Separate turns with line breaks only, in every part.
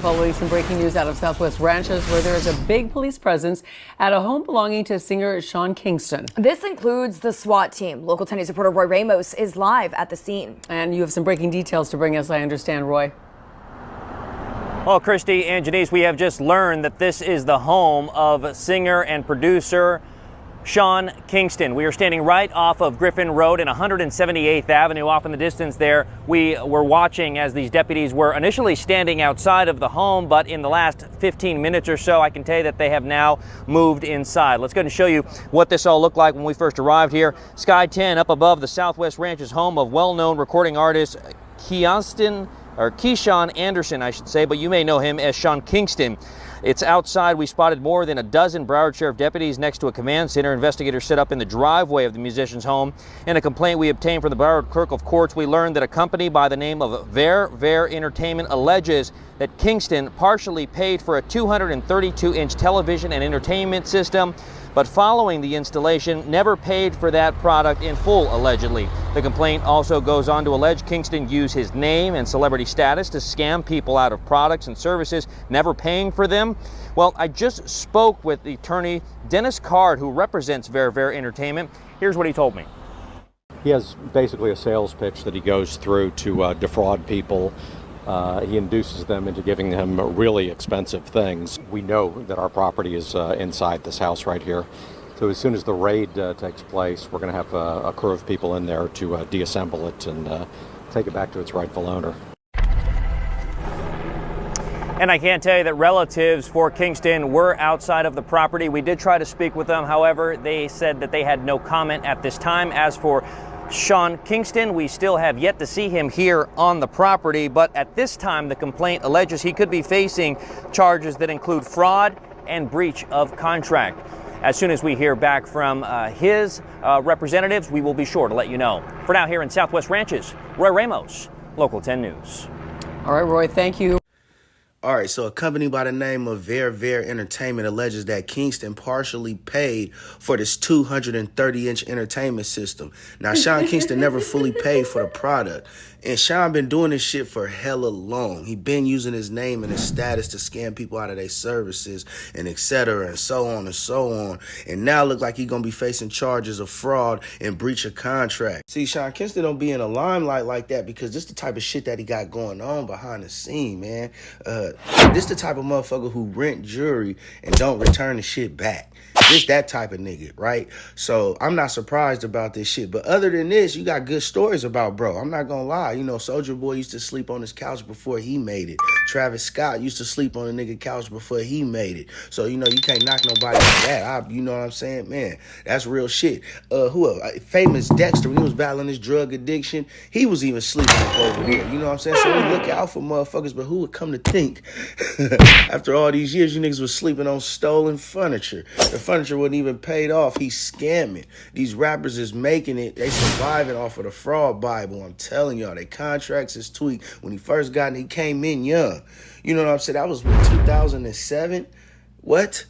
Following some breaking news out of Southwest Ranches, where there is a big police presence at a home belonging to singer Sean Kingston.
This includes the SWAT team. Local 10 News reporter Roy Ramos is live at the scene.
And you have some breaking details to bring us, I understand, Roy.
Well, Christy and Janice, we have just learned that this is the home of singer and producer Sean Kingston. We are standing right off of Griffin Road and 178th Avenue. Off in the distance there, we were watching as these deputies were initially standing outside of the home, but in the last 15 minutes or so, I can tell you that they have now moved inside. Let's go and show you what this all looked like when we first arrived here. Sky 10 up above the Southwest Ranches, home of well-known recording artist Kisean Anderson, I should say, but you may know him as Sean Kingston. It's outside. We spotted more than a dozen Broward Sheriff deputies next to a command center. Investigators set up in the driveway of the musician's home. In a complaint we obtained from the Broward Clerk of Courts, we learned that a company by the name of Ver Entertainment alleges that Kingston partially paid for a 232-inch television and entertainment system, but following the installation, never paid for that product in full, allegedly. The complaint also goes on to allege Kingston used his name and celebrity status to scam people out of products and services, never paying for them. Well, I just spoke with the attorney, Dennis Card, who represents Ver Entertainment. Here's what he told me.
He has basically a sales pitch that he goes through to defraud people. He induces them into giving them really expensive things. We know that our property is inside this house right here. So as soon as the raid takes place, we're going to have a crew of people in there to deassemble it and take it back to its rightful owner.
And I can tell you that relatives for Kingston were outside of the property. We did try to speak with them. However, they said that they had no comment at this time. As for Sean Kingston, we still have yet to see him here on the property, but at this time the complaint alleges he could be facing charges that include fraud and breach of contract. As soon as we hear back from his representatives, we will be sure to let you know. For now, here in Southwest Ranches, Roy Ramos, Local 10 News.
All right, Roy, thank you.
All right, so a company by the name of Ver Entertainment alleges that Kingston partially paid for this 230-inch entertainment system. Now, Sean Kingston never fully paid for the product. And Sean been doing this shit for hella long. He been using his name and his status to scam people out of their services and et cetera and so on and so on. And now look like he gonna be facing charges of fraud and breach of contract. See, Sean Kingston don't be in a limelight like that because this the type of shit that he got going on behind the scene, man. This the type of motherfucker who rent jewelry and don't return the shit back. This that type of nigga, right? So I'm not surprised about this shit. But other than this, you got good stories about bro. I'm not gonna lie. You know, Soulja Boy used to sleep on his couch before he made it. Travis Scott used to sleep on a nigga couch before he made it. So, you know, you can't knock nobody like that. You know what I'm saying? Man, that's real shit. Who else? Famous Dexter, when he was battling his drug addiction, he was even sleeping over there. You know what I'm saying? So we look out for motherfuckers, but who would come to think after all these years, you niggas was sleeping on stolen furniture. The furniture wasn't even paid off. He's scamming. These rappers is making it. They surviving off of the fraud Bible. I'm telling y'all, their contracts is tweaked. When he first got in, he came in young. You know what I'm saying? That was 2007. What?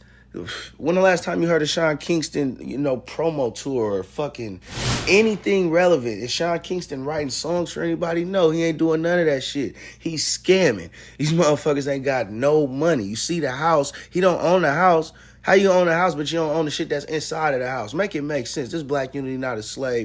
When the last time you heard of Sean Kingston, you know, promo tour or fucking anything relevant? Is Sean Kingston writing songs for anybody? No, he ain't doing none of that shit. He's scamming. These motherfuckers ain't got no money. You see the house. He don't own the house. How you own a house, but you don't own the shit that's inside of the house? Make it make sense. This black unity not a slave.